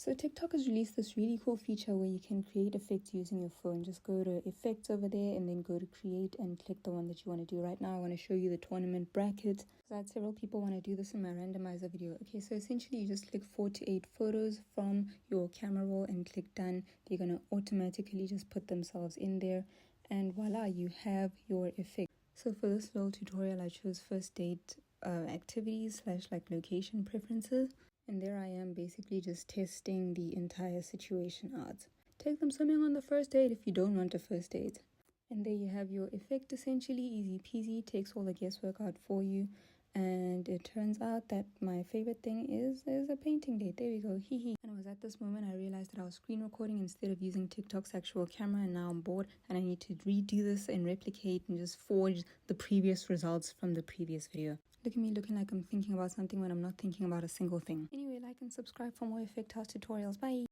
So TikTok has released this really cool feature where you can create effects using your phone. Just go to effects over there and then go to create and click the one that you want to do. Right now I want to show you the tournament bracket. So I had several people want to do this in my randomizer video. Okay, so essentially you just click 4 to 8 photos from your camera roll and click done. They're going to automatically just put themselves in there, and voila, you have your effect. So for this little tutorial I chose first date activities / like location preferences. And there I am basically just testing the entire situation out. Take them swimming on the first date if you don't want a first date. And there you have your effect, essentially easy peasy, takes all the guesswork out for you. And it turns out that my favorite thing is a painting date. There we go, hee hee. And it was at this moment I realized that I was screen recording instead of using TikTok's actual camera, and now I'm bored and I need to redo this and replicate and just forge the previous results from the previous video. Look at me looking like I'm thinking about something when I'm not thinking about a single thing. Anyway, like and subscribe for more Effect House tutorials. Bye!